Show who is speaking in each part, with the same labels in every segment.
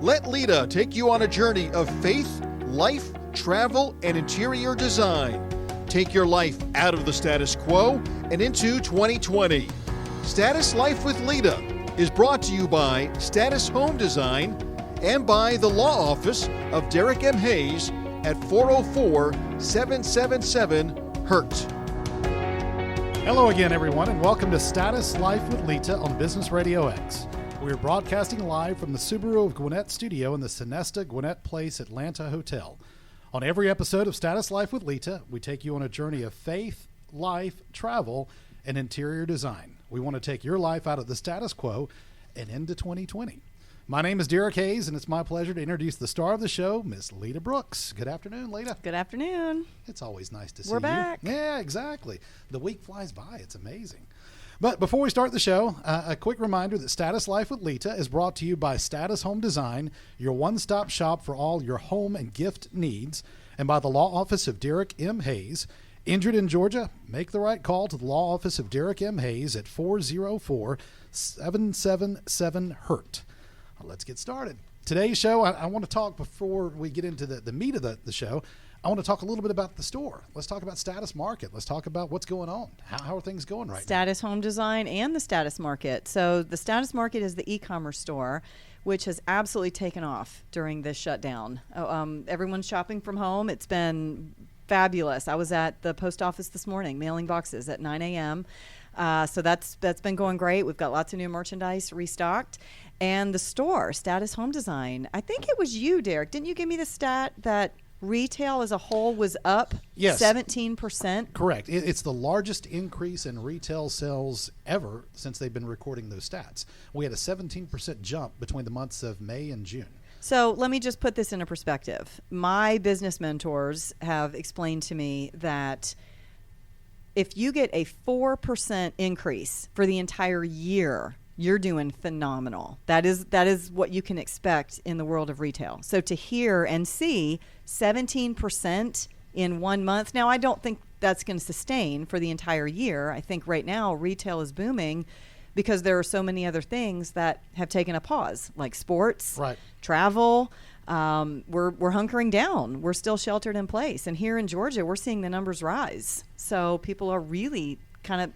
Speaker 1: Let Leta take you on a journey of faith, life, travel, and interior design. Take your life out of the status quo and into 2020. Status Life with Leta is brought to you by Status Home Design and by the law office of Derek M. Hayes at 404-777-HURT.
Speaker 2: Hello again, everyone, and welcome to Status Life with Leta on Business RadioX. We're broadcasting live from the Subaru of Gwinnett studio in the Sonesta Gwinnett Place Atlanta Hotel. On every episode of Status Life with Leta, we take you on a journey of faith, life, travel, and interior design. We want to take your life out of the status quo and into 2020. My name is Derek Hayes, and it's my pleasure to introduce the star of the show, Miss Leta Brooks. Good afternoon, Leta.
Speaker 3: Good afternoon.
Speaker 2: It's always nice to see you.
Speaker 3: We're back.
Speaker 2: Yeah, exactly. The week flies by. It's amazing. But before we start the show, a quick reminder that Status Life with Leta is brought to you by Status Home Design, your one-stop shop for all your home and gift needs, and by the law office of Derek M. Hayes. Injured in Georgia? Make the right call to the law office of Derek M. Hayes at 404-777-HURT. Let's get started. Today's show, I want to talk, before we get into the meat of the show, I want to talk a little bit about the store. Let's talk about Status Market. Let's talk about what's going on. How are things going right now?
Speaker 3: Status Home Design and the Status Market. So the Status Market is the e-commerce store, which has absolutely taken off during this shutdown. Everyone's shopping from home. It's been fabulous. I was at the post office this morning mailing boxes at 9 a.m. So that's been going great. We've got lots of new merchandise restocked. And the store, Status Home Design, I think it was you, Derek. Didn't you give me the stat that retail as a whole was up 17%?
Speaker 2: Correct. It's the largest increase in retail sales ever since they've been recording those stats. We had a 17% jump between the months of May and June.
Speaker 3: So let me just put this into perspective. My business mentors have explained to me that if you get a 4% increase for the entire year, you're doing phenomenal. That is what you can expect in the world of retail. So to hear and see 17% in 1 month, now I don't think that's going to sustain for the entire year. I think right now retail is booming because there are so many other things that have taken a pause, like sports,
Speaker 2: right,
Speaker 3: travel. We're hunkering down. We're still sheltered in place. And here in Georgia, we're seeing the numbers rise. So people are really kind of,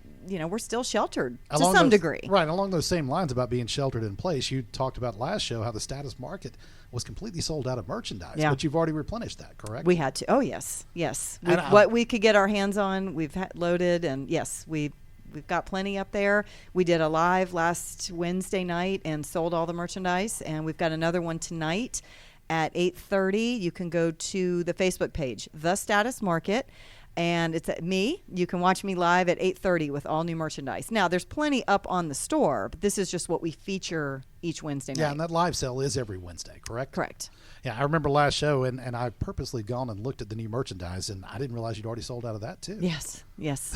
Speaker 3: we're still sheltered to some degree.
Speaker 2: Right. Along those same lines about being sheltered in place, you talked about last show how the Status Market was completely sold out of merchandise. Yeah. But you've already replenished that, correct?
Speaker 3: We had to. Oh, yes. Yes. What we could get our hands on, we've loaded. And yes, we've got plenty up there. We did a live last Wednesday night and sold all the merchandise. And we've got another one tonight at 8:30. You can go to the Facebook page, The Status Market. And it's at me. You can watch me live at 8:30 with all new merchandise. Now, there's plenty up on the store, but this is just what we feature each Wednesday night.
Speaker 2: Yeah, and that live sale is every Wednesday, correct?
Speaker 3: Correct.
Speaker 2: Yeah, I remember last show, and I purposely gone and looked at the new merchandise, and I didn't realize you'd already sold out of that, too.
Speaker 3: Yes.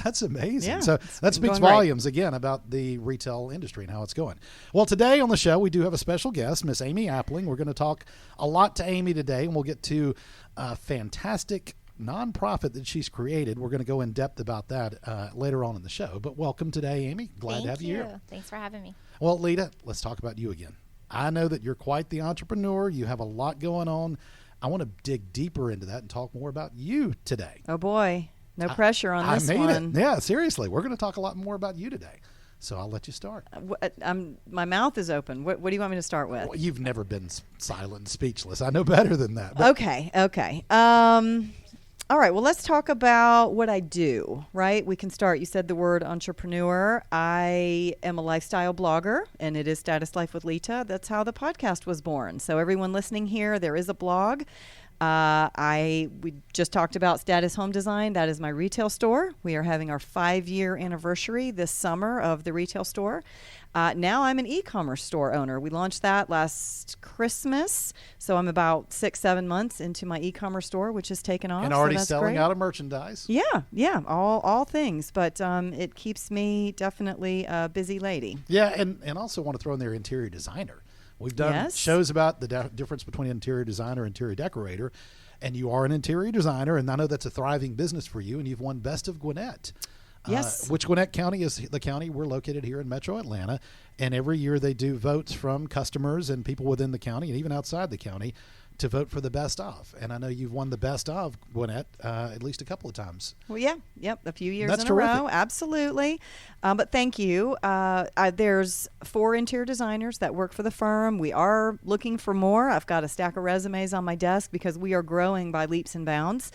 Speaker 2: That's amazing.
Speaker 3: Yeah,
Speaker 2: so that speaks volumes, again, about the retail industry and how it's going. Well, today on the show, we do have a special guest, Miss Amy Appling. We're going to talk a lot to Amy today, and we'll get to a fantastic nonprofit that she's created. We're going to go in depth about that later on in the show. But welcome today, Amy. Glad to have you here.
Speaker 4: Thanks for having me.
Speaker 2: Well, Leta, let's talk about you again. I know that you're quite the entrepreneur. You have a lot going on. I want to dig deeper into that and talk more about you today.
Speaker 3: Oh, boy. No pressure on this one.
Speaker 2: I made it. Yeah, seriously. We're going to talk a lot more about you today. So I'll let you start.
Speaker 3: My mouth is open. What do you want me to start with?
Speaker 2: Well, you've never been silent and speechless. I know better than that.
Speaker 3: Okay. All right, well, let's talk about what I do, right? We can start. You said the word entrepreneur. I am a lifestyle blogger, and it is Status Life with Leta. That's how the podcast was born. So everyone listening here, there is a blog. We just talked about Status Home Design. That is my retail store. We are having our 5-year anniversary this summer of the retail store. Now I'm an e-commerce store owner. We launched that last Christmas. So I'm about 6-7 months into my e-commerce store, which has taken off.
Speaker 2: And already
Speaker 3: so
Speaker 2: selling
Speaker 3: great.
Speaker 2: out of merchandise.
Speaker 3: Yeah, all things. But it keeps me definitely a busy lady.
Speaker 2: Yeah, and also want to throw in there interior designer. We've done shows about the difference between interior designer and interior decorator, and you are an interior designer, and I know that's a thriving business for you, and you've won Best of Gwinnett.
Speaker 3: Yes.
Speaker 2: Which Gwinnett County is the county we're located here in Metro Atlanta. And every year they do votes from customers and people within the county and even outside the county to vote for the best of. And I know you've won the best of Gwinnett at least a couple of times.
Speaker 3: Well, yeah. Yep. A few years
Speaker 2: That's
Speaker 3: in
Speaker 2: terrific.
Speaker 3: a row. Absolutely. But thank you. There's 4 interior designers that work for the firm. We are looking for more. I've got a stack of resumes on my desk because we are growing by leaps and bounds.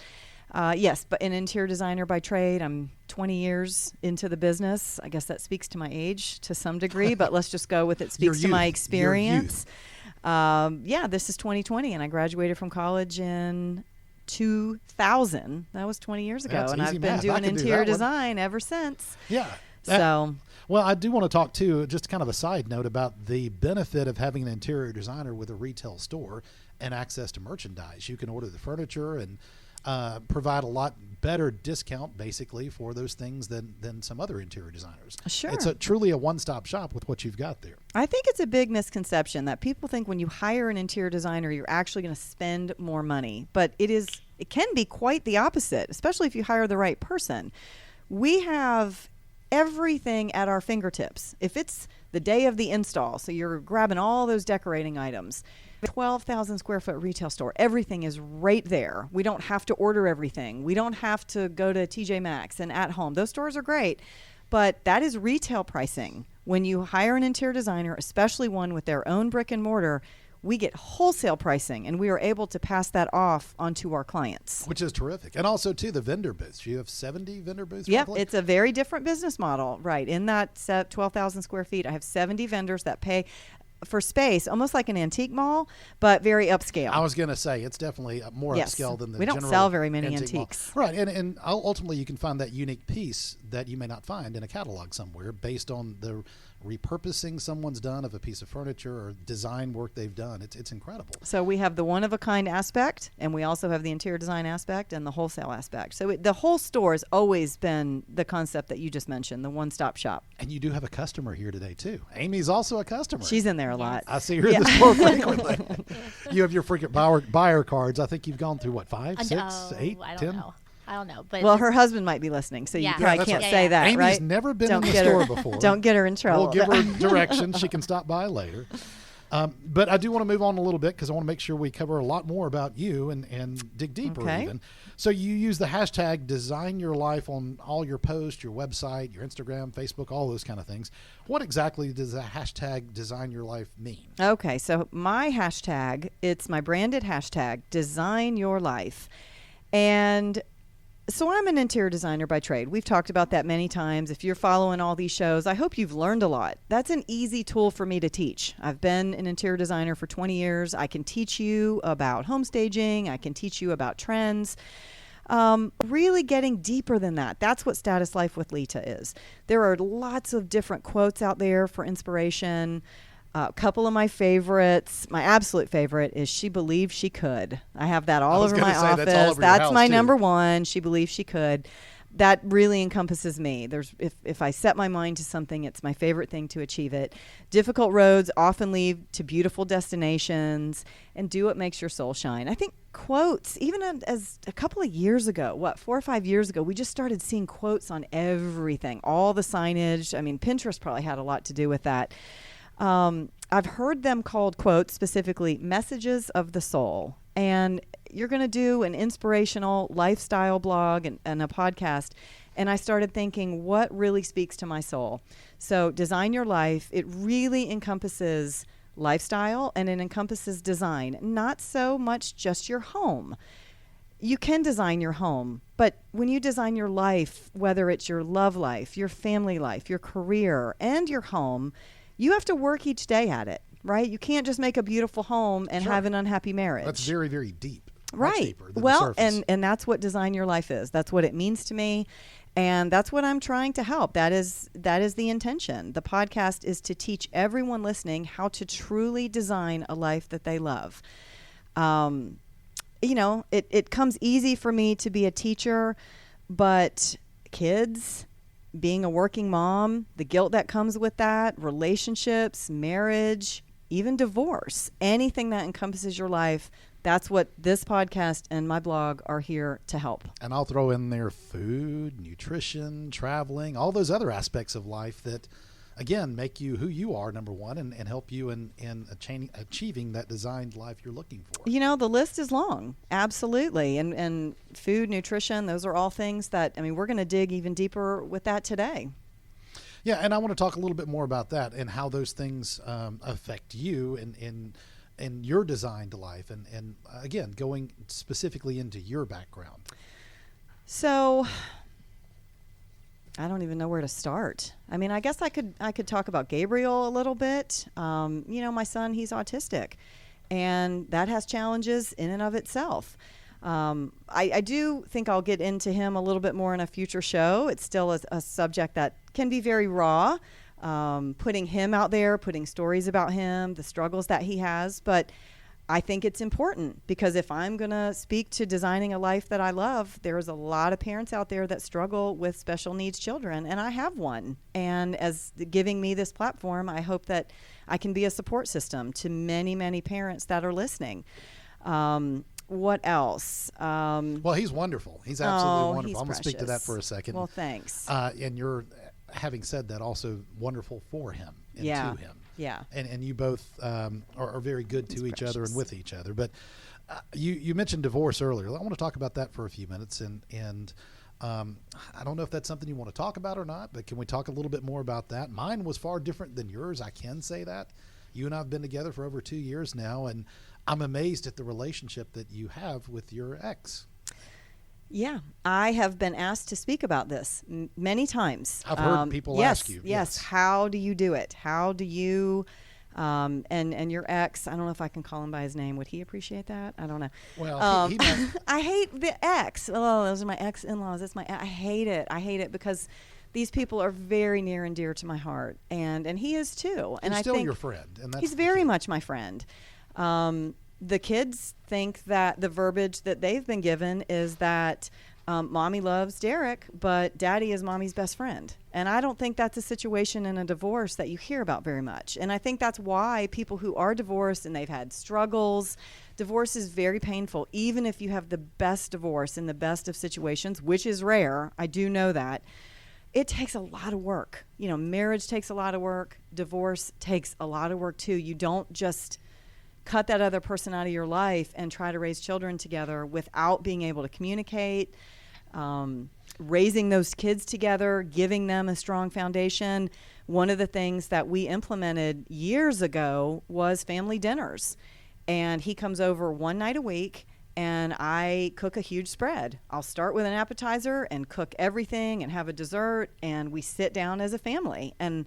Speaker 3: Yes, but an interior designer by trade. I'm 20 years into the business. I guess that speaks to my age to some degree, but let's just go with it speaks to my experience. This is 2020, and I graduated from college in 2000. That was 20 years ago, and I've been doing interior design ever since.
Speaker 2: Yeah. Well, I do want to talk, too, just kind of a side note about the benefit of having an interior designer with a retail store and access to merchandise. You can order the furniture and provide a lot better discount, basically, for those things than some other interior designers.
Speaker 3: Sure.
Speaker 2: It's truly a one-stop shop with what you've got there.
Speaker 3: I think it's a big misconception that people think when you hire an interior designer, you're actually going to spend more money. But it can be quite the opposite, especially if you hire the right person. We have everything at our fingertips. If it's the day of the install, so you're grabbing all those decorating items, 12,000 square foot retail store, everything is right there. We don't have to order everything. We don't have to go to TJ Maxx and At Home. Those stores are great, but that is retail pricing. When you hire an interior designer, especially one with their own brick and mortar, we get wholesale pricing, and we are able to pass that off onto our clients.
Speaker 2: Which is terrific. And also, too, the vendor booths. You have 70 vendor booths?
Speaker 3: Yep, it's a very different business model. Right. In that set, 12,000 square feet, I have 70 vendors that pay for space, almost like an antique mall, but very upscale.
Speaker 2: I was going to say, it's definitely more upscale than the
Speaker 3: we don't
Speaker 2: general
Speaker 3: sell very many
Speaker 2: antiques. Right, and ultimately you can find that unique piece that you may not find in a catalog somewhere based on the repurposing someone's done of a piece of furniture or design work they've done. It's incredible.
Speaker 3: So we have the one-of-a-kind aspect, and we also have the interior design aspect and the wholesale aspect. So the whole store has always been the concept that you just mentioned, the one-stop shop.
Speaker 2: And you do have a customer here today, too. Amy's also a customer.
Speaker 3: She's in there a lot.
Speaker 2: I see her in the store frequently. You have your freaking buyer cards. I think you've gone through, what, 5, 6, 8, 10?
Speaker 4: I don't know. But
Speaker 3: well, her husband might be listening, so you probably can't say that,
Speaker 2: Amy's
Speaker 3: right?
Speaker 2: never been in the store before.
Speaker 3: Don't get her in trouble.
Speaker 2: We'll give her directions. She can stop by later. But I do want to move on a little bit because I want to make sure we cover a lot more about you and dig deeper even. So you use the hashtag Design Your Life on all your posts, your website, your Instagram, Facebook, all those kind of things. What exactly does the hashtag Design Your Life mean?
Speaker 3: Okay, so my hashtag, it's my branded hashtag, Design Your Life. And so I'm an interior designer by trade. We've talked about that many times. If you're following all these shows, I hope you've learned a lot. That's an easy tool for me to teach. I've been an interior designer for 20 years. I can teach you about home staging. I can teach you about trends. Really getting deeper than that. That's what Status Life with Leta is. There are lots of different quotes out there for inspiration. A couple of my favorites. My absolute favorite is "She believed she could." I have that all over my office. That's my number one. She believed she could. That really encompasses me. If I set my mind to something, it's my favorite thing to achieve it. Difficult roads often lead to beautiful destinations, and do what makes your soul shine. I think quotes, even as a couple of years ago, 4 or 5 years ago, we just started seeing quotes on everything, all the signage. I mean, Pinterest probably had a lot to do with that. I've heard them called quotes, specifically messages of the soul. And you're going to do an inspirational lifestyle blog and a podcast. And I started thinking, what really speaks to my soul? So Design Your Life, it really encompasses lifestyle and it encompasses design, not so much just your home. You can design your home, but when you design your life, whether it's your love life, your family life, your career, and your home, you have to work each day at it, right? You can't just make a beautiful home and have an unhappy marriage.
Speaker 2: That's very, very deep.
Speaker 3: Right.
Speaker 2: Well,
Speaker 3: and that's what Design Your Life is. That's what it means to me. And that's what I'm trying to help. That is the intention. The podcast is to teach everyone listening how to truly design a life that they love. It comes easy for me to be a teacher, but kids, being a working mom, the guilt that comes with that, relationships, marriage, even divorce, anything that encompasses your life, That's what this podcast and my blog are here to help.
Speaker 2: And I'll throw in there food, nutrition, traveling, all those other aspects of life that, again, make you who you are, number one, and help you in achieving that designed life you're looking for.
Speaker 3: You know, the list is long. Absolutely. And food, nutrition, those are all things that, I mean, we're going to dig even deeper with that today.
Speaker 2: Yeah, and I want to talk a little bit more about that and how those things affect you in your designed life, and again, going specifically into your background.
Speaker 3: So I don't even know where to start. I mean, I guess I could talk about Gabriel a little bit. You know, my son, he's autistic, and that has challenges in and of itself. I do think I'll get into him a little bit more in a future show. It's still a subject that can be very raw, putting him out there, putting stories about him, the struggles that he has. But I think it's important, because if I'm going to speak to designing a life that I love, there's a lot of parents out there that struggle with special needs children, and I have one. And as giving me this platform, I hope that I can be a support system to many, many parents that are listening. What else?
Speaker 2: Well, he's wonderful. He's absolutely wonderful.
Speaker 3: He's
Speaker 2: I'm going to speak to that for a second.
Speaker 3: Well, thanks.
Speaker 2: And you're, having said that, also wonderful for him and to him.
Speaker 3: Yeah.
Speaker 2: And you both are very good to each other and with each other. But you mentioned divorce earlier. I want to talk about that for a few minutes. And I don't know if that's something you want to talk about or not, but can we talk a little bit more about that? Mine was far different than yours. I can say that. You and I have been together for over 2 years now, and I'm amazed at the relationship that you have with your ex.
Speaker 3: Yeah, I have been asked to speak about this many times.
Speaker 2: I've heard people ask you.
Speaker 3: Yes. How do you do it? How do you, and your ex, I don't know if I can call him by his name. Would he appreciate that? I don't know.
Speaker 2: Well, he might.
Speaker 3: I hate the ex. Oh, those are my ex-in-laws. I hate it. I hate it because these people are very near and dear to my heart, and he is too. And
Speaker 2: He's
Speaker 3: I
Speaker 2: still
Speaker 3: think
Speaker 2: your friend, and that's
Speaker 3: he's very much my friend. The kids think that the verbiage that they've been given is that mommy loves Derek, but daddy is mommy's best friend. And I don't think that's a situation in a divorce that you hear about very much. And I think that's why people who are divorced and they've had struggles, divorce is very painful. Even if you have the best divorce in the best of situations, which is rare, I do know that, it takes a lot of work. You know, marriage takes a lot of work. Divorce takes a lot of work too. You don't just cut that other person out of your life and try to raise children together without being able to communicate, raising those kids together, giving them a strong foundation. One of the things that we implemented years ago was family dinners. And he comes over one night a week, and I cook a huge spread. I'll start with an appetizer and cook everything and have a dessert, and we sit down as a family. And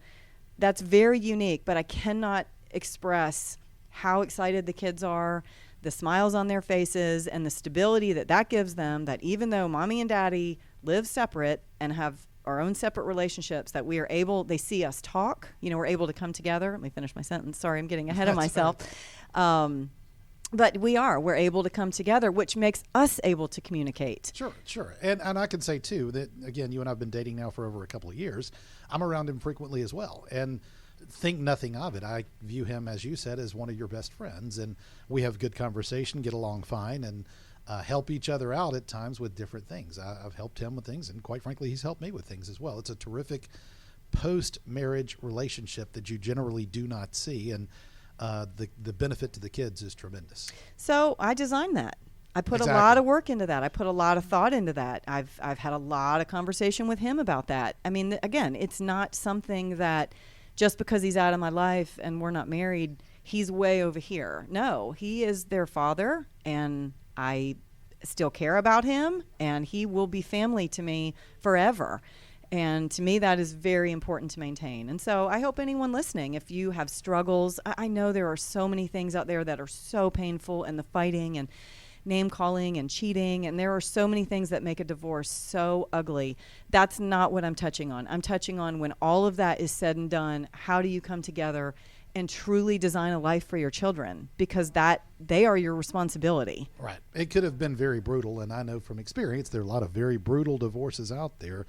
Speaker 3: that's very unique, but I cannot express how excited the kids are, the smiles on their faces, and the stability that gives them, that even though mommy and daddy live separate and have our own separate relationships, that we are able, they see us talk, you know, we're able to come together. Let me finish my sentence. Sorry, I'm getting ahead of myself. But we're able to come together, which makes us able to communicate.
Speaker 2: Sure. And I can say, too, that, again, you and I have been dating now for over a couple of years. I'm around him frequently as well. And think nothing of it. I view him, as you said, as one of your best friends. And we have good conversation, get along fine, and help each other out at times with different things. I've helped him with things, and quite frankly, he's helped me with things as well. It's a terrific post-marriage relationship that you generally do not see. And the benefit to the kids is tremendous.
Speaker 3: So I designed that. I put
Speaker 2: Exactly.
Speaker 3: a lot of work into that. I put a lot of thought into that. I've had a lot of conversation with him about that. I mean, again, it's not something that just because he's out of my life and we're not married, he's way over here. No, he is their father, and I still care about him, and he will be family to me forever. And to me, that is very important to maintain. And so I hope anyone listening, if you have struggles, I know there are so many things out there that are so painful, and the fighting and name calling and cheating, and there are so many things that make a divorce so ugly. That's not what I'm touching on. I'm touching on, when all of that is said and done, how do you come together and truly design a life for your children? Because they are your responsibility.
Speaker 2: Right. It could have been very brutal, and I know from experience there are a lot of very brutal divorces out there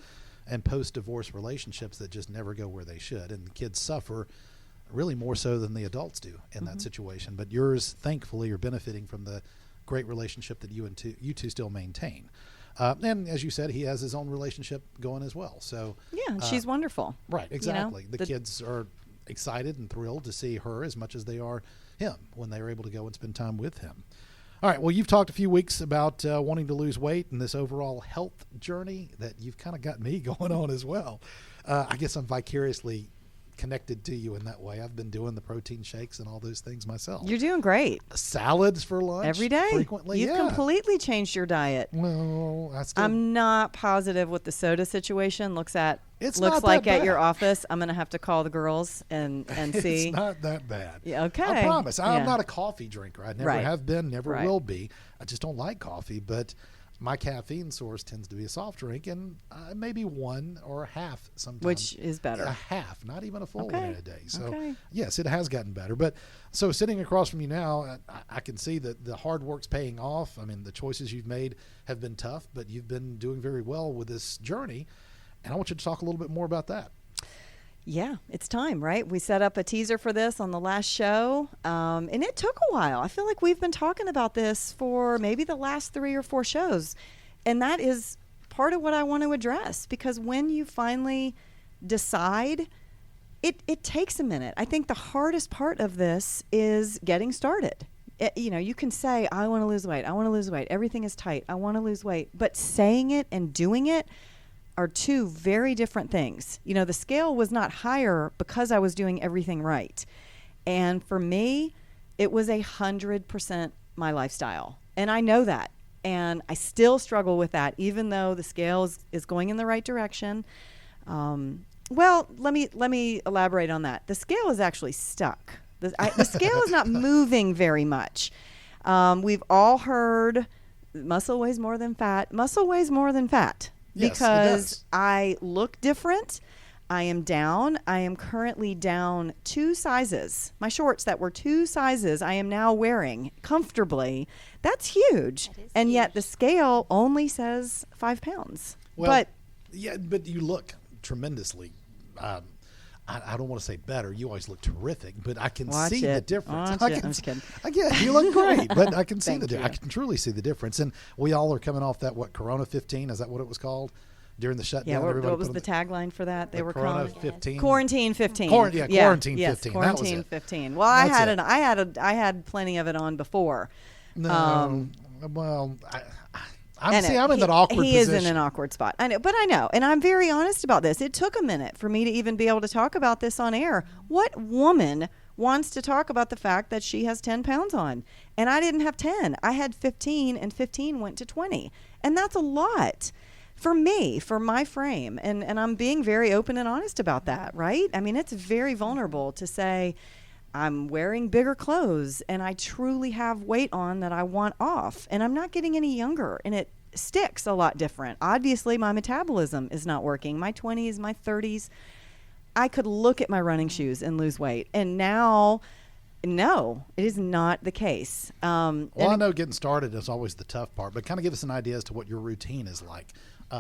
Speaker 2: and post-divorce relationships that just never go where they should, and the kids suffer really more so than the adults do in that situation. But yours, thankfully, are benefiting from the great relationship that you two still maintain. And as you said, he has his own relationship going as well. So
Speaker 3: yeah, she's wonderful.
Speaker 2: Right, exactly.
Speaker 3: You know,
Speaker 2: the kids are excited and thrilled to see her as much as they are him when they are able to go and spend time with him. All right, well, you've talked a few weeks about wanting to lose weight and this overall health journey that you've kind of got me going on as well. I guess I'm vicariously connected to you in that way. I've been doing the protein shakes and all those things myself.
Speaker 3: You're doing great.
Speaker 2: Salads for lunch
Speaker 3: every day.
Speaker 2: Frequently.
Speaker 3: You've completely changed your diet.
Speaker 2: Well,
Speaker 3: I'm not positive what the soda situation looks like
Speaker 2: bad.
Speaker 3: At your office. I'm going to have to call the girls and see.
Speaker 2: It's not that bad.
Speaker 3: Yeah, okay.
Speaker 2: I promise. I'm not a coffee drinker. I never
Speaker 3: Right.
Speaker 2: have been, never
Speaker 3: Right.
Speaker 2: will be. I just don't like coffee, but my caffeine source tends to be a soft drink, and maybe one or a half sometimes.
Speaker 3: Which is better.
Speaker 2: A half, not even a full one in a day. So, yes, it has gotten better. But so sitting across from you now, I can see that the hard work's paying off. I mean, the choices you've made have been tough, but you've been doing very well with this journey. And I want you to talk a little bit more about that.
Speaker 3: Yeah, it's time, right? We set up a teaser for this on the last show, and it took a while. I feel like we've been talking about this for maybe the last 3 or 4 shows, and that is part of what I want to address, because when you finally decide, it takes a minute. I think the hardest part of this is getting started. You can say, I want to lose weight. I want to lose weight. Everything is tight. I want to lose weight. But saying it and doing it are two very different things. The scale was not higher because I was doing everything right. And for me, it was 100% my lifestyle. And I know that. And I still struggle with that, even though the scale is going in the right direction. Well, let me elaborate on that. The scale is actually stuck. The scale is not moving very much. We've all heard muscle weighs more than fat. Muscle weighs more than fat.
Speaker 2: Yes,
Speaker 3: because I look different. I am down. I am currently down 2 sizes. My shorts that were 2 sizes, I am now wearing comfortably. That's huge. And yet the scale only says 5 pounds.
Speaker 2: Well, but you look tremendously. I don't want to say better. You always look terrific, but I can see the difference.
Speaker 3: I'm just kidding.
Speaker 2: Again, you look great, but I can see
Speaker 3: Thank you.
Speaker 2: I can truly see the difference. And we all are coming off that, Corona 15? Is that what it was called during the shutdown?
Speaker 3: Yeah, what was the tagline for that? They were
Speaker 2: Corona
Speaker 3: calling
Speaker 2: 15.
Speaker 3: Quarantine 15.
Speaker 2: Quarantine 15.
Speaker 3: Quarantine 15. Well, I had plenty of it on before.
Speaker 2: No, well, I'm in that awkward position.
Speaker 3: He is in an awkward spot. I know. And I'm very honest about this. It took a minute for me to even be able to talk about this on air. What woman wants to talk about the fact that she has 10 pounds on? And I didn't have 10. I had 15, and 15 went to 20. And that's a lot for me, for my frame. And I'm being very open and honest about that, right? I mean, it's very vulnerable to say, I'm wearing bigger clothes and I truly have weight on that I want off, and I'm not getting any younger, and it sticks a lot different. Obviously, my metabolism is not working. My 20s, my 30s, I could look at my running shoes and lose weight. And now, no, it is not the case.
Speaker 2: Well, I know getting started is always the tough part, but kind of give us an idea as to what your routine is like.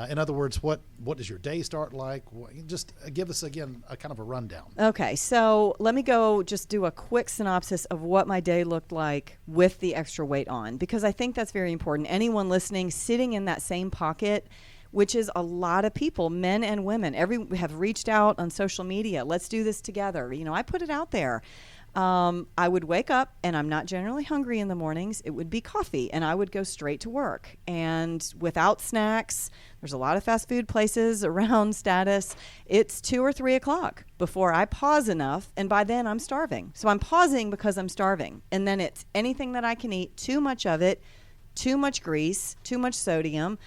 Speaker 2: In other words, what does your day start like? Just give us, again, a kind of a rundown.
Speaker 3: Okay, so let me go just do a quick synopsis of what my day looked like with the extra weight on, because I think that's very important. Anyone listening, sitting in that same pocket, which is a lot of people, men and women, have reached out on social media. Let's do this together. I put it out there. I would wake up, and I'm not generally hungry in the mornings. It would be coffee, and I would go straight to work. And without snacks, there's a lot of fast food places around Status. It's 2 or 3 o'clock before I pause enough, and by then I'm starving. So I'm pausing because I'm starving. And then it's anything that I can eat, too much of it, too much grease, too much sodium.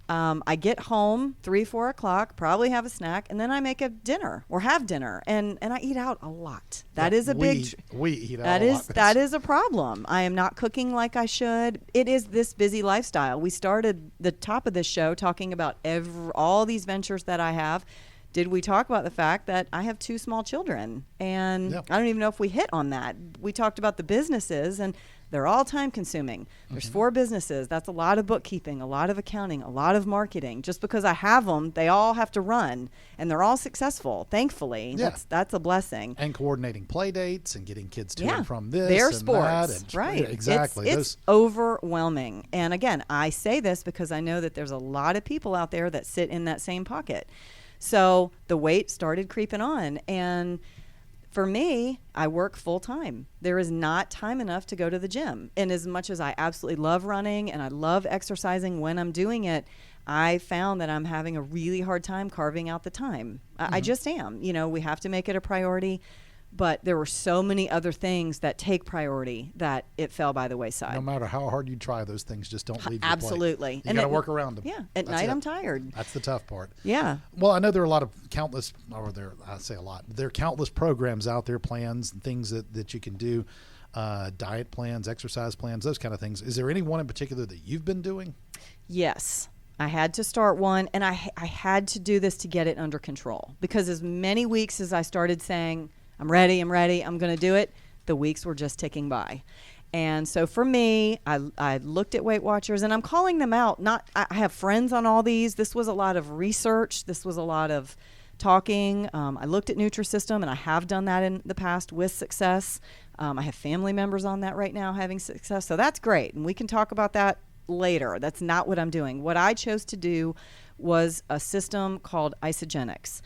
Speaker 3: I get home 3, 4 o'clock, probably have a snack, and then I make a dinner or have dinner, and I eat out a lot. That is a big.
Speaker 2: We eat out a lot.
Speaker 3: That is a problem. I am not cooking like I should. It is this busy lifestyle. We started the top of this show talking about all these ventures that I have. did we talk about the fact that I have 2 small children? And
Speaker 2: Yep.
Speaker 3: I don't even know if we hit on that. We talked about the businesses, and they're all time consuming. There's 4 businesses. That's a lot of bookkeeping, a lot of accounting, a lot of marketing. Just because I have them, they all have to run, and they're all successful, thankfully.
Speaker 2: Yeah.
Speaker 3: That's a blessing.
Speaker 2: And coordinating play dates and getting kids to
Speaker 3: Yeah.
Speaker 2: and from this
Speaker 3: Their
Speaker 2: and
Speaker 3: sports,
Speaker 2: that. And
Speaker 3: right.
Speaker 2: Exactly.
Speaker 3: It's overwhelming. And again, I say this because I know that there's a lot of people out there that sit in that same pocket. So the weight started creeping on. And for me, I work full time. There is not time enough to go to the gym. And as much as I absolutely love running and I love exercising when I'm doing it, I found that I'm having a really hard time carving out the time. I just am. You know, we have to make it a priority. But there were so many other things that take priority that it fell by the wayside.
Speaker 2: No matter how hard you try, those things just don't leave your
Speaker 3: Absolutely.
Speaker 2: plate. You got to work around them.
Speaker 3: Yeah. At
Speaker 2: That's
Speaker 3: night,
Speaker 2: it.
Speaker 3: I'm tired.
Speaker 2: That's the tough part.
Speaker 3: Yeah.
Speaker 2: Well, I know there are a lot of I say a lot. There are countless programs out there, plans and things that you can do, diet plans, exercise plans, those kind of things. Is there any one in particular that you've been doing?
Speaker 3: Yes. I had to start one, and I had to do this to get it under control, because as many weeks as I started saying, I'm ready, I'm going to do it, the weeks were just ticking by. And so for me, I looked at Weight Watchers, and I'm calling them out. I have friends on all these. This was a lot of research. This was a lot of talking. I looked at Nutrisystem, and I have done that in the past with success. I have family members on that right now having success. So that's great. And we can talk about that later. That's not what I'm doing. What I chose to do was a system called Isogenics.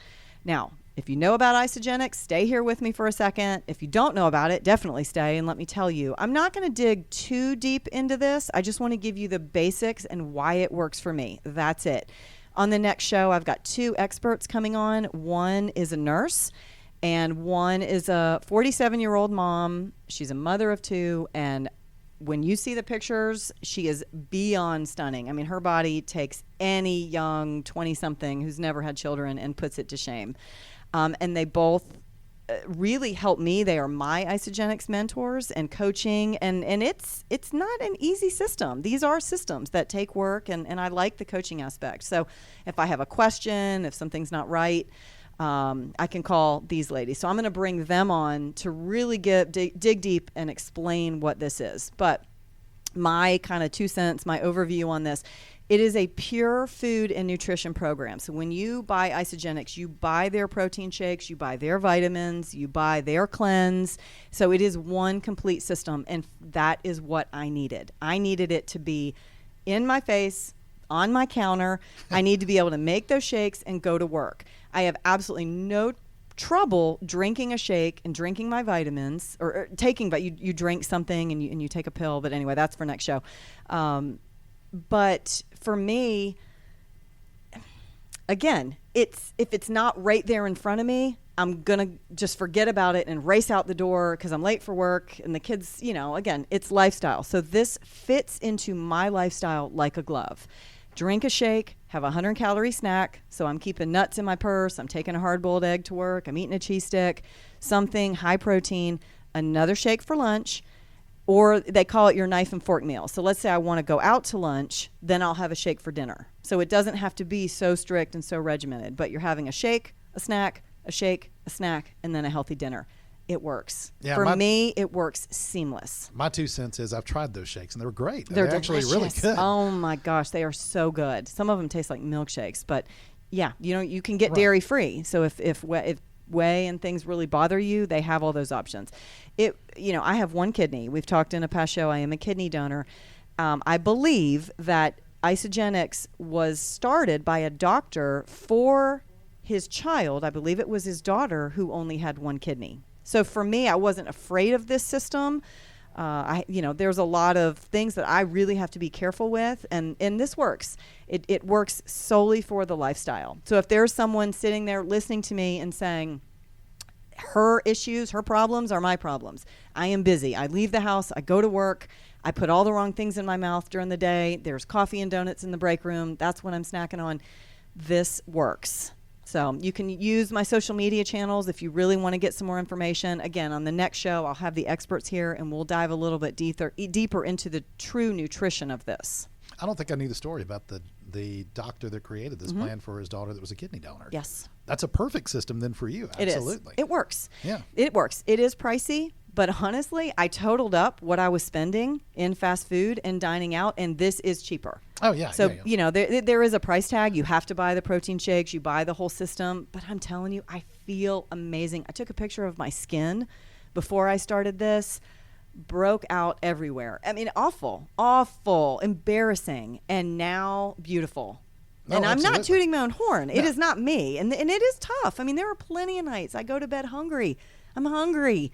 Speaker 3: Now, if you know about Isogenics, stay here with me for a second. If you don't know about it, definitely stay and let me tell you. I'm not going to dig too deep into this. I just want to give you the basics and why it works for me. That's it. On the next show, I've got 2 experts coming on. One is a nurse, and one is a 47-year-old mom. She's a mother of 2, and when you see the pictures, she is beyond stunning. I mean, her body takes any young 20-something who's never had children and puts it to shame. And they both really help me. They are my Isogenics mentors and coaching. And it's not an easy system. These are systems that take work, and I like the coaching aspect. So if I have a question, if something's not right, I can call these ladies. So I'm going to bring them on to really dig deep and explain what this is. But my kind of 2 cents, my overview on this, it is a pure food and nutrition program. So when you buy Isogenics, you buy their protein shakes, you buy their vitamins, you buy their cleanse. So it is one complete system, and that is what I needed. I needed it to be in my face, on my counter. I need to be able to make those shakes and go to work. I have absolutely no trouble drinking a shake and drinking my vitamins, or taking, but you drink something and you take a pill. But anyway, that's for next show. But for me, again, if it's not right there in front of me, I'm going to just forget about it and race out the door because I'm late for work and the kids, again, it's lifestyle. So this fits into my lifestyle like a glove. Drink a shake, have a 100-calorie snack. So I'm keeping nuts in my purse. I'm taking a hard-boiled egg to work. I'm eating a cheese stick, something high protein, another shake for lunch. Or they call it your knife and fork meal. So let's say I want to go out to lunch, then I'll have a shake for dinner. So it doesn't have to be so strict and so regimented, but you're having a shake, a snack, a shake, a snack, and then a healthy dinner. It works. Yeah, for me, it works seamless.
Speaker 2: My 2 cents is I've tried those shakes, and they were great.
Speaker 3: They're
Speaker 2: actually really good.
Speaker 3: Oh, my gosh. They are so good. Some of them taste like milkshakes. But, yeah, you can get dairy-free. So if whey and things really bother you, they have all those options. I have 1 kidney. We've talked in a past show. I am a kidney donor. I believe that Isogenics was started by a doctor for his child. I believe it was his daughter who only had 1 kidney. So for me, I wasn't afraid of this system. There's a lot of things that I really have to be careful with, and this works. It works solely for the lifestyle. So if there's someone sitting there listening to me and saying, her issues, her problems are my problems. I am busy. I leave the house. I go to work. I put all the wrong things in my mouth during the day. There's coffee and donuts in the break room. That's what I'm snacking on. This works. So you can use my social media channels if you really want to get some more information. Again, on the next show, I'll have the experts here, and we'll dive a little bit deeper into the true nutrition of this.
Speaker 2: I don't think I knew the story about the doctor that created this plan for his daughter that was a kidney donor.
Speaker 3: Yes.
Speaker 2: that's a perfect system then for you. Absolutely.
Speaker 3: It works.
Speaker 2: Yeah.
Speaker 3: It works. It is pricey, but honestly, I totaled up what I was spending in fast food and dining out, and this is cheaper.
Speaker 2: Oh, yeah.
Speaker 3: So,
Speaker 2: yeah.
Speaker 3: There is a price tag. You have to buy the protein shakes. You buy the whole system. But I'm telling you, I feel amazing. I took a picture of my skin before I started this. Broke out everywhere. I mean, awful, embarrassing, and now beautiful.
Speaker 2: No,
Speaker 3: and I'm
Speaker 2: absolutely.
Speaker 3: not tooting my own horn.
Speaker 2: No.
Speaker 3: It is not me. And it is tough. I mean, there are plenty of nights I go to bed hungry. I'm hungry.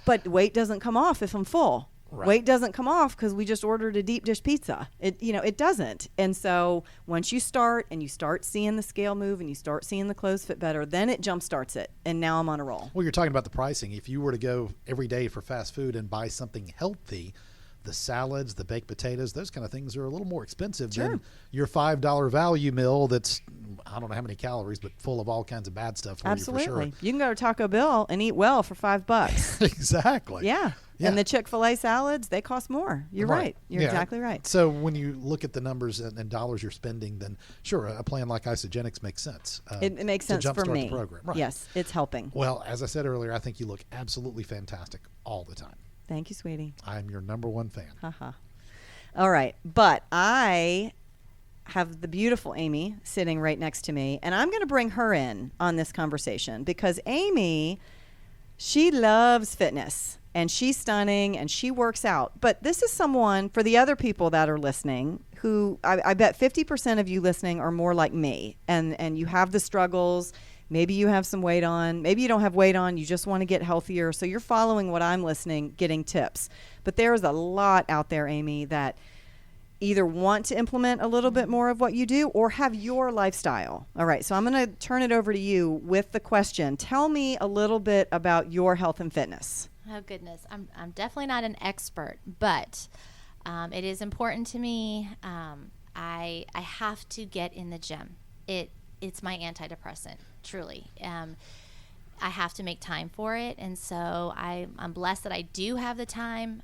Speaker 3: But weight doesn't come off if I'm full.
Speaker 2: Right.
Speaker 3: Weight doesn't come off because we just ordered a deep dish pizza. It doesn't. And so once you start and you start seeing the scale move and you start seeing the clothes fit better, then it jump starts it. And now I'm on a roll.
Speaker 2: Well, you're talking about the pricing. If you were to go every day for fast food and buy something healthy, the salads, the baked potatoes, those kind of things are a little more expensive than your $5 value meal that's, I don't know how many calories, but full of all kinds of bad stuff for
Speaker 3: Absolutely.
Speaker 2: you for sure.
Speaker 3: You can go to Taco Bell and eat well for $5.
Speaker 2: Exactly.
Speaker 3: Yeah.
Speaker 2: Yeah.
Speaker 3: And the Chick-fil-A salads, they cost more. You're right. You're
Speaker 2: Yeah.
Speaker 3: exactly right.
Speaker 2: So when you look at the numbers and dollars you're spending, then sure, a plan like Isogenics makes sense.
Speaker 3: It makes
Speaker 2: to
Speaker 3: sense for
Speaker 2: jumpstart
Speaker 3: me.
Speaker 2: the program. Right.
Speaker 3: Yes, it's helping.
Speaker 2: Well, as I said earlier, I think you look absolutely fantastic all the time.
Speaker 3: Thank you, sweetie.
Speaker 2: I'm your number one fan.
Speaker 3: Haha. All right. But I have the beautiful Amy sitting right next to me, and I'm going to bring her in on this conversation because Amy, she loves fitness, and she's stunning, and she works out. But this is someone, for the other people that are listening, who I bet 50% of you listening are more like me, and you have the struggles. Maybe you have some weight on. Maybe you don't have weight on. You just want to get healthier. So you're following what I'm listening, getting tips. But there's a lot out there, Amy, that either want to implement a little bit more of what you do or have your lifestyle. All right, so I'm going to turn it over to you with the question. Tell me a little bit about your health and fitness.
Speaker 4: Oh, goodness. I'm definitely not an expert, but it is important to me. I have to get in the gym. It's my antidepressant, truly. I have to make time for it, and so I'm blessed that I do have the time.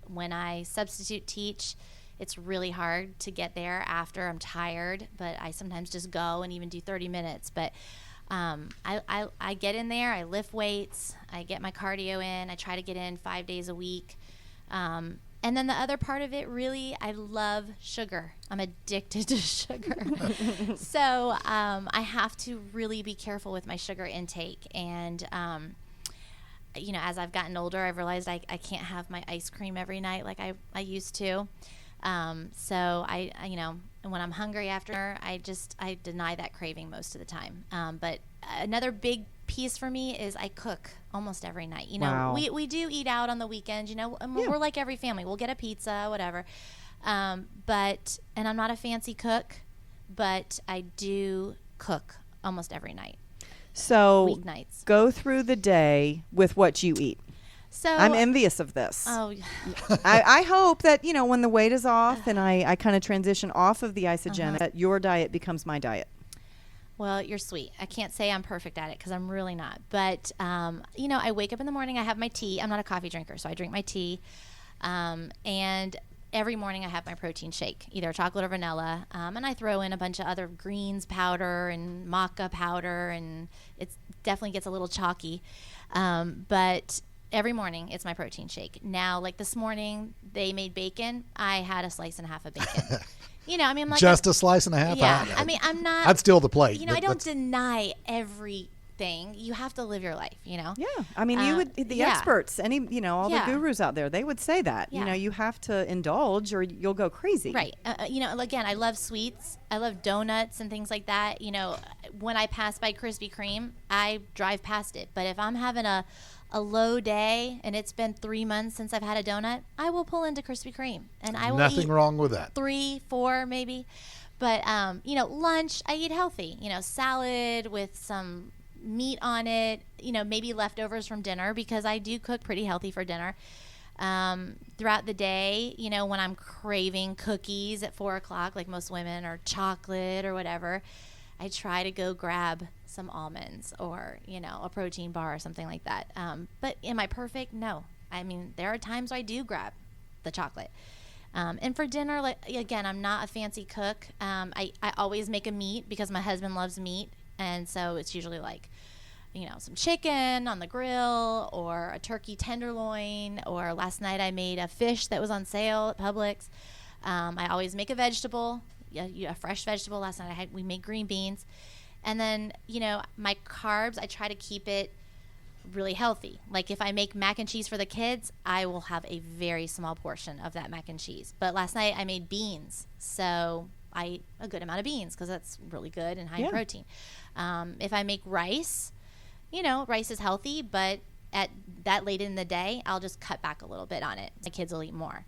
Speaker 4: When I substitute teach, it's really hard to get there after I'm tired, but I sometimes just go and even do 30 minutes. But I get in there, I lift weights, I get my cardio in, I try to get in 5 days a week. And then the other part of it, really, I love sugar. I'm addicted to sugar. So I have to really be careful with my sugar intake. And, as I've gotten older, I've realized I can't have my ice cream every night like I used to. So when I'm hungry after, I deny that craving most of the time. But another big piece for me is I cook almost every night.
Speaker 3: Wow.
Speaker 4: We do eat out on the weekends, and we're like every family. We'll get a pizza, whatever. And I'm not a fancy cook, but I do cook almost every night.
Speaker 3: So
Speaker 4: Weeknights.
Speaker 3: Go through the day with what you eat.
Speaker 4: So
Speaker 3: I'm envious of this.
Speaker 4: Oh,
Speaker 3: I hope that, when the weight is off and I kind of transition off of the isogenic, that your diet becomes my diet.
Speaker 4: well, you're sweet. I can't say I'm perfect at it because I'm really not. But, I wake up in the morning, I have my tea. I'm not a coffee drinker, so I drink my tea. And every morning I have my protein shake, either chocolate or vanilla. And I throw in a bunch of other greens powder and maca powder, and it definitely gets a little chalky. But every morning it's my protein shake. Now, like this morning, they made bacon. I had a slice and a half of bacon. I'm like
Speaker 2: just a slice and a half.
Speaker 4: Yeah, I'm not.
Speaker 2: I'd steal the plate.
Speaker 4: I don't deny everything. You have to live your life.
Speaker 3: Yeah, I mean, you would the experts, all the gurus out there, they would say that.
Speaker 4: Yeah.
Speaker 3: You have to indulge or you'll go crazy.
Speaker 4: Right. Again, I love sweets. I love donuts and things like that. When I pass by Krispy Kreme, I drive past it. But if I'm having a low day and it's been 3 months since I've had a donut, I will pull into Krispy Kreme and I will
Speaker 2: Nothing
Speaker 4: eat
Speaker 2: wrong with that.
Speaker 4: 3, 4 maybe. But lunch, I eat healthy. Salad with some meat on it, maybe leftovers from dinner, because I do cook pretty healthy for dinner. Throughout the day, when I'm craving cookies at 4 o'clock, like most women, or chocolate or whatever, I try to go grab some almonds or, a protein bar or something like that. But am I perfect? No. I mean, there are times I do grab the chocolate. And for dinner, again, I'm not a fancy cook. I always make a meat because my husband loves meat. And so it's usually like, some chicken on the grill or a turkey tenderloin, or last night I made a fish that was on sale at Publix. I always make a vegetable, a fresh vegetable. Last night we made green beans. And then, my carbs, I try to keep it really healthy. Like if I make mac and cheese for the kids, I will have a very small portion of that mac and cheese. But last night I made beans, so I eat a good amount of beans because that's really good and high in protein. If I make rice, rice is healthy, but at that late in the day, I'll just cut back a little bit on it. My kids will eat more.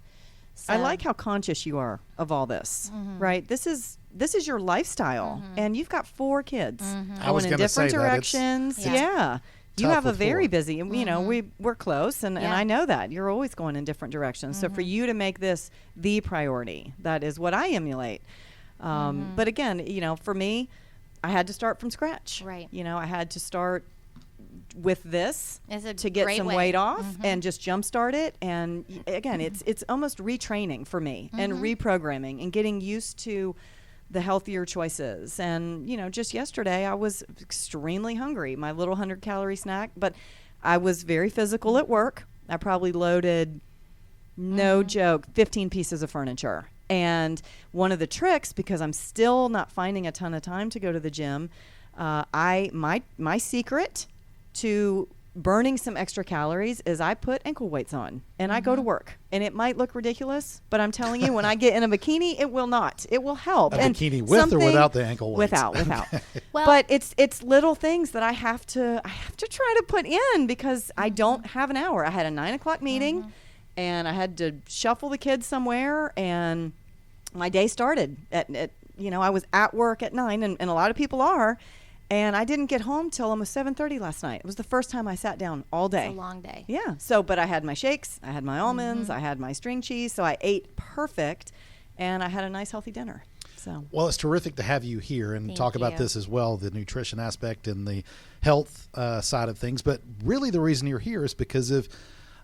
Speaker 4: So.
Speaker 3: I like how conscious you are of all this, right? This is your lifestyle, and you've got 4 kids going in different directions. Yeah. You have a very busy, we're close, and I know that. You're always going in different directions. So for you to make this the priority, that is what I emulate. But again, for me, I had to start from scratch.
Speaker 4: Right.
Speaker 3: I had to start with this to get some weight off and just jumpstart it. And again, it's almost retraining for me and reprogramming and getting used to the healthier choices. And, just yesterday I was extremely hungry, my little 100-calorie snack, but I was very physical at work. I probably loaded, no joke, 15 pieces of furniture. And one of the tricks, because I'm still not finding a ton of time to go to the gym, my secret to burning some extra calories is I put ankle weights on and I go to work. And it might look ridiculous, but I'm telling you, when I get in a bikini, it will not. It will help.
Speaker 2: A bikini with or without the ankle weights?
Speaker 3: Without. Well, but it's little things that I have to try to put in because I don't have an hour. I had a 9:00 meeting and I had to shuffle the kids somewhere, and my day started at I was at work at 9, and a lot of people are. And I didn't get home till almost 7:30 last night. It was the first time I sat down all day.
Speaker 4: It's a long day.
Speaker 3: Yeah. So, but I had my shakes, I had my almonds, I had my string cheese. So I ate perfect, and I had a nice healthy dinner. So.
Speaker 2: Well, it's terrific to have you here and talk about this as well, the nutrition aspect and the health side of things. But really the reason you're here is because of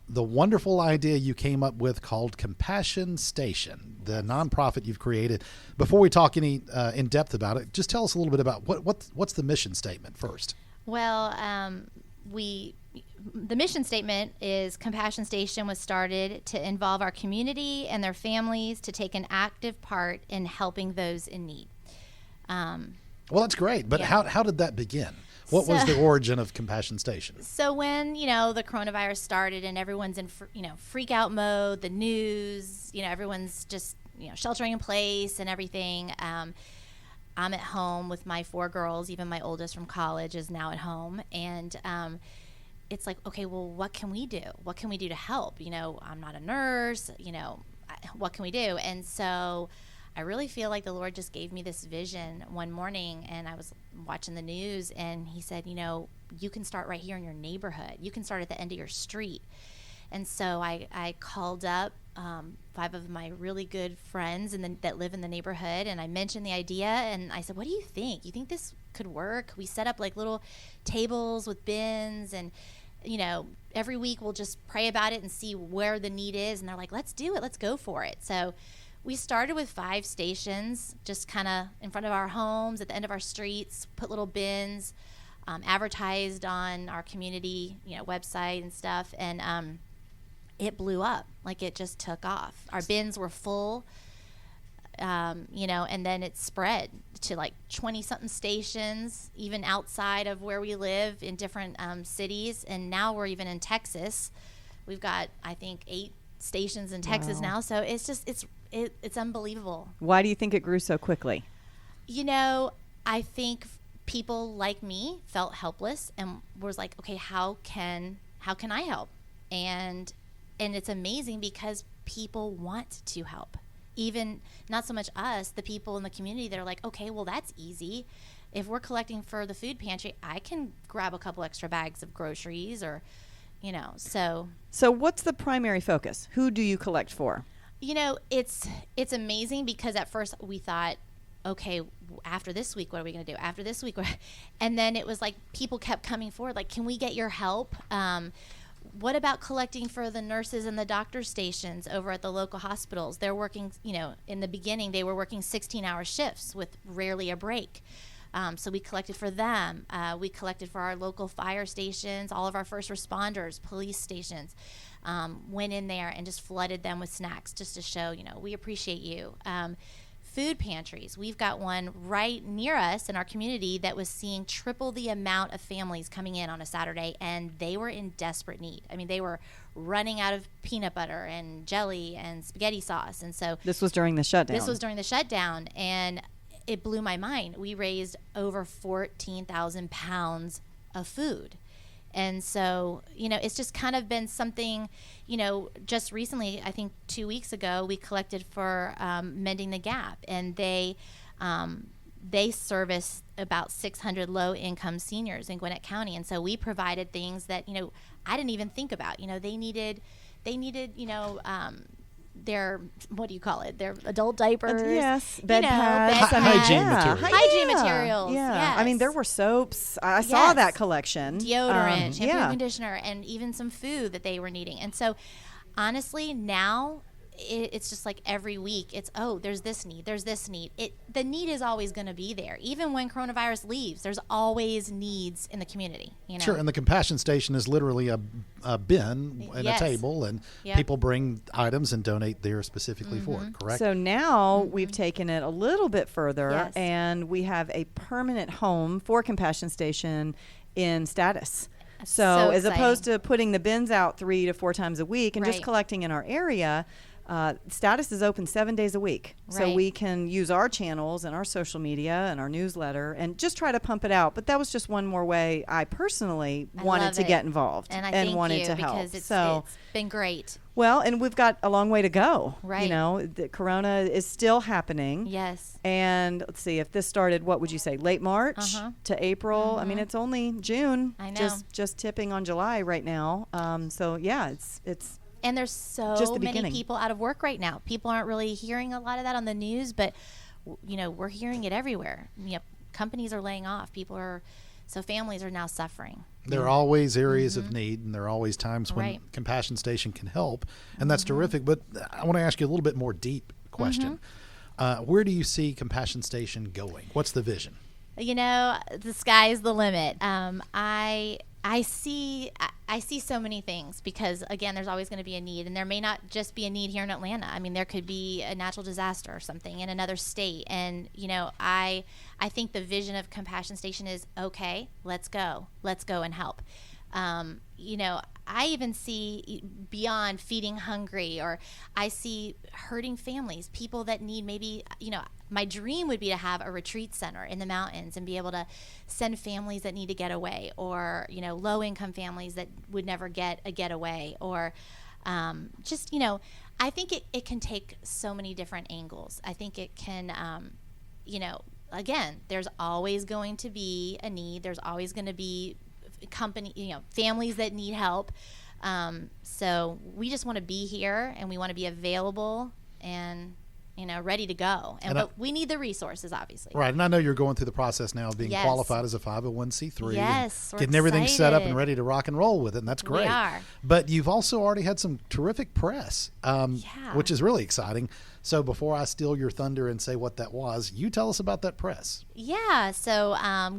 Speaker 2: the wonderful idea you came up with called Compassion Station, the nonprofit you've created. Before we talk any in depth about it, just tell us a little bit about what's the mission statement first.
Speaker 4: Well, the mission statement is Compassion Station was started to involve our community and their families to take an active part in helping those in need.
Speaker 2: Well, that's great, but how did that begin? What was the origin of Compassion Station? So when, the coronavirus started and everyone's in, freak out mode, the news, everyone's just, sheltering in place and everything. I'm at home with my 4 girls. Even my oldest from college is now at home. And it's like, okay, well, what can we do? What can we do to help? I'm not a nurse, what can we do? And so I really feel like the Lord just gave me this vision one morning, and I was watching the news, and he said, you can start right here in your neighborhood. You can start at the end of your street. And so I called up 5 of my really good friends that live in the neighborhood, and I mentioned the idea, and I said, what do you think? You think this could work? We set up like little tables with bins, and every week we'll just pray about it and see where the need is. And they're like, let's do it. Let's go for it. So we started with 5 stations, just kind of in front of our homes, at the end of our streets, put little bins, advertised on our community, website and stuff, and it blew up. Like, it just took off. Our bins were full, and then it spread to like 20-something stations, even outside of where we live in different cities, and now we're even in Texas. We've got, I think, 8 stations in Texas now, so it's just it's unbelievable. Why do you think it grew so quickly? I think people like me felt helpless and was like, okay, how can I help? And it's amazing because people want to help. Even not so much us, the people in the community that are like, okay, well, that's easy. If we're collecting for the food pantry, I can grab a couple extra bags of groceries, or So what's the primary focus? Who do you collect for? It's amazing because at first we thought, okay, after this week, what are we going to do? After this week, and then it was like people kept coming forward, like, can we get your help? What about collecting for the nurses and the doctor stations over at the local hospitals? They're working, in the beginning, they were working 16-hour shifts with rarely a break.
Speaker 4: So we collected for them. We collected for our local fire stations, all of our first responders, police stations. Went in there and just flooded them with snacks just to show, we appreciate you. Food pantries. We've got one right near us in our community that was seeing triple the amount of families coming in on a Saturday, and they were in desperate need. I mean, they were running out of peanut butter and jelly and spaghetti sauce. And so
Speaker 3: this was during the shutdown.
Speaker 4: And it blew my mind. We raised over 14,000 pounds of food. And so, it's just kind of been something, just recently, I think 2 weeks ago, we collected for Mending the Gap, and they service about 600 low-income seniors in Gwinnett County. And so we provided things that, I didn't even think about. They needed, their, what do you call it? Their adult diapers.
Speaker 3: Yes. Bed pads.
Speaker 2: Hygiene materials.
Speaker 4: Hygiene materials.
Speaker 3: Yeah.
Speaker 4: Yes.
Speaker 3: I mean, there were soaps. I saw that collection.
Speaker 4: Deodorant, shampoo, conditioner, and even some food that they were needing. And so, honestly, now it's just like every week it's, there's this need. The need is always going to be there. Even when coronavirus leaves, there's always needs in the community.
Speaker 2: Sure, and the Compassion Station is literally a bin and a table, and people bring items and donate there specifically for it, correct?
Speaker 3: So now we've taken it a little bit further, and we have a permanent home for Compassion Station in Status. So as opposed to putting the bins out 3 to 4 times a week and just collecting in our area, Status is open 7 days a week. So we can use our channels and our social media and our newsletter and just try to pump it out. But that was just one more way I personally wanted to get involved and wanted to help.
Speaker 4: Because it's been great.
Speaker 3: Well, and we've got a long way to go.
Speaker 4: Right.
Speaker 3: The corona is still happening.
Speaker 4: Yes.
Speaker 3: And let's see, if this started, what would you say, late March to April? I mean, it's only June.
Speaker 4: I know.
Speaker 3: Just tipping on July right now. So yeah, it's
Speaker 4: and there's so many people out of work right now. People aren't really hearing a lot of that on the news, but we're hearing it everywhere. Companies are laying off. So families are now suffering.
Speaker 2: There are always areas of need, and there are always times when Compassion Station can help, and that's terrific. But I want to ask you a little bit more deep question. Where do you see Compassion Station going? What's the vision?
Speaker 4: The sky is the limit. I see so many things because, again, there's always going to be a need, and there may not just be a need here in Atlanta. I mean, there could be a natural disaster or something in another state, and I think the vision of Compassion Station is, okay, let's go and help. I even see beyond feeding hungry, or I see hurting families, people that need maybe, my dream would be to have a retreat center in the mountains and be able to send families that need to get away, or, low income families that would never get a getaway, or I think it can take so many different angles. I think it can, again, there's always going to be a need. There's always going to be families that need help. So we just want to be here, and we want to be available and, ready to go. But we need the resources, obviously.
Speaker 2: Right. And I know you're going through the process now of being qualified as a 501c3.
Speaker 4: Yes.
Speaker 2: And getting everything set up and ready to rock and roll with it. And that's great.
Speaker 4: We are.
Speaker 2: But you've also already had some terrific press, which is really exciting. So before I steal your thunder and say what that was, you tell us about that press.
Speaker 4: Yeah. So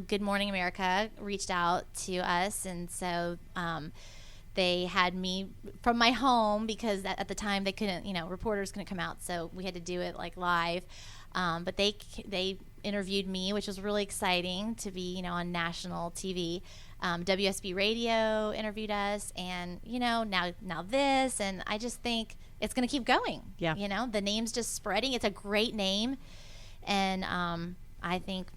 Speaker 4: Good Morning America reached out to us. And so they had me from my home because at the time they couldn't, reporters couldn't come out. So we had to do it like live. But they interviewed me, which was really exciting to be, on national TV. WSB Radio interviewed us, and, now this. And I just think it's going to keep going.
Speaker 3: Yeah.
Speaker 4: The name's just spreading. It's a great name. And I think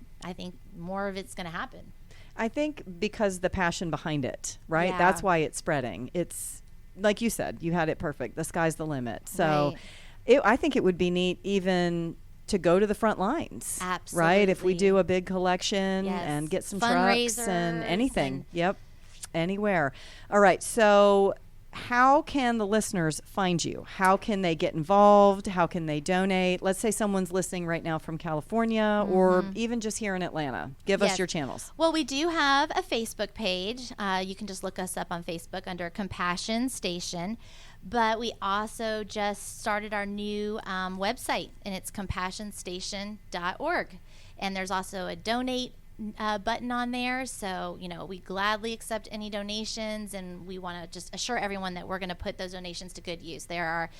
Speaker 4: more of it's going to happen.
Speaker 3: I think because the passion behind it, right?
Speaker 4: Yeah.
Speaker 3: That's why it's spreading. It's like you said, you had it perfect. The sky's the limit. So I think it would be neat even to go to the front lines.
Speaker 4: Absolutely.
Speaker 3: Right? If we do a big collection and get some trucks and anything. Anywhere. All right. So how can the listeners find you? How can they get involved? How can they donate? Let's say someone's listening right now from California or even just here in Atlanta. Give us your channels.
Speaker 4: Well, we do have a Facebook page. You can just look us up on Facebook under Compassion Station. But we also just started our new website, and it's compassionstation.org. And there's also a donate button on there. So, we gladly accept any donations, and we want to just assure everyone that we're going to put those donations to good use. There are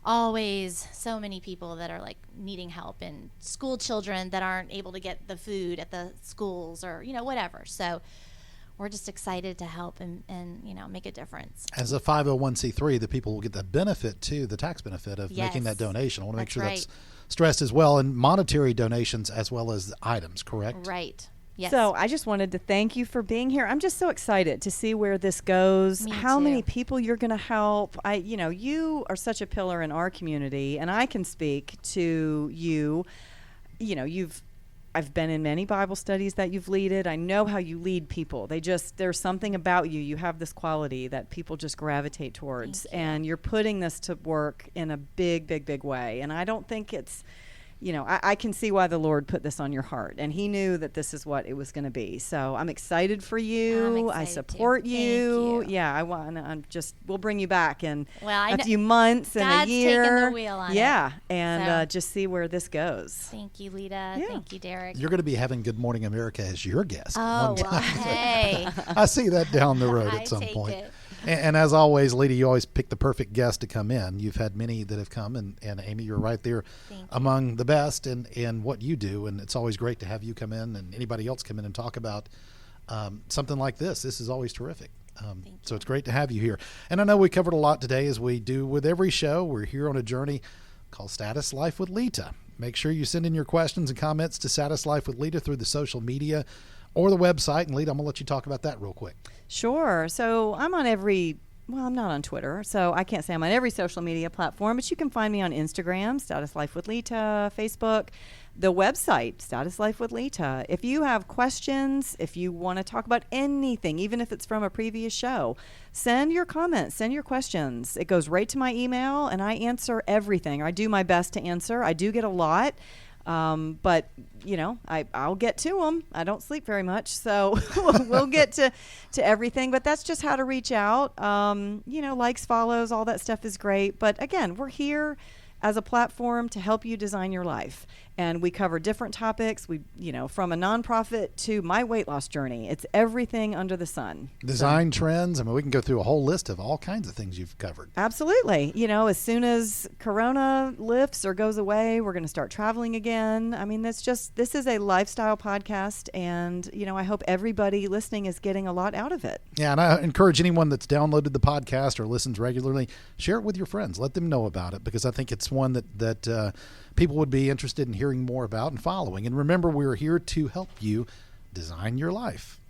Speaker 4: always so many people that are like needing help, and school children that aren't able to get the food at the schools or, whatever. So we're just excited to help and make a difference.
Speaker 2: As a 501c3, the people will get the benefit too, the tax benefit of making that donation. I want to make sure that's stressed as well, and monetary donations as well as the items, correct?
Speaker 4: Right. Yes.
Speaker 3: So I just wanted to thank you for being here. I'm just so excited to see where this goes,
Speaker 4: Me
Speaker 3: how
Speaker 4: too.
Speaker 3: many people you're going to help. You are such a pillar in our community, and I can speak to you. I've been in many Bible studies that you've leaded. I know how you lead people. There's something about you. You have this quality that people just gravitate towards, and you're putting this to work in a big, big, big way. And I don't think it's, I can see why the Lord put this on your heart, and he knew that this is what it was going to be. So I'm excited for you. I support you.
Speaker 4: Thank you.
Speaker 3: Yeah, we'll bring you back in
Speaker 4: Well,
Speaker 3: a few months and
Speaker 4: God's
Speaker 3: a year.
Speaker 4: taking the wheel on
Speaker 3: yeah,
Speaker 4: it.
Speaker 3: and just see where this goes.
Speaker 4: Thank you, Leta.
Speaker 3: Yeah.
Speaker 4: Thank you, Derek.
Speaker 2: You're going to be having Good Morning America as your guest.
Speaker 4: Oh,
Speaker 2: one
Speaker 4: well,
Speaker 2: time.
Speaker 4: hey.
Speaker 2: I see that down the road
Speaker 4: I
Speaker 2: at some
Speaker 4: take
Speaker 2: point.
Speaker 4: it.
Speaker 2: And as always, Leta, you always pick the perfect guest to come in. You've had many that have come, and Amy, you're right there among the best in what you do. And it's always great to have you come in and anybody else come in and talk about something like this. This is always terrific. So it's great to have you here. And I know we covered a lot today, as we do with every show. We're here on a journey called Status Life with Leta. Make sure you send in your questions and comments to Status Life with Leta through the social media or the website. And Leta, I'm going to let you talk about that real quick.
Speaker 3: Sure. So I'm on I'm not on Twitter, so I can't say I'm on every social media platform, but you can find me on Instagram, Status Life with Leta, Facebook, the website, Status Life with Leta. If you have questions, if you want to talk about anything, even if it's from a previous show, send your comments, send your questions. It goes right to my email, and I answer everything. I do my best to answer. I do get a lot. But I'll get to them. I don't sleep very much, so we'll get to everything. But that's just how to reach out. Likes, follows, all that stuff is great. But again, we're here as a platform to help you design your life. And we cover different topics. We, from a nonprofit to my weight loss journey, it's everything under the sun.
Speaker 2: Design trends. I mean, we can go through a whole list of all kinds of things you've covered.
Speaker 3: Absolutely. As soon as Corona lifts or goes away, we're going to start traveling again. I mean, this is a lifestyle podcast, and, I hope everybody listening is getting a lot out of it.
Speaker 2: Yeah, and I encourage anyone that's downloaded the podcast or listens regularly, share it with your friends. Let them know about it, because I think it's one that people would be interested in hearing more about and following. And remember, we're here to help you design your life.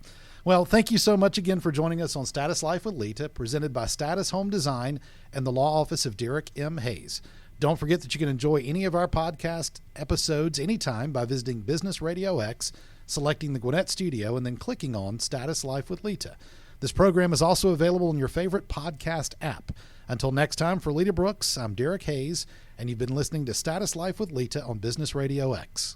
Speaker 2: Well, thank you so much again for joining us on Status Life with Leta, presented by Status Home Design and the law office of Derek M. Hayes. Don't forget that you can enjoy any of our podcast episodes anytime by visiting Business RadioX, selecting the Gwinnett Studio, and then clicking on Status Life with Leta. This program is also available in your favorite podcast app. Until next time, for Leta Brooks, I'm Derek Hayes, and you've been listening to Status Life with Leta on Business RadioX.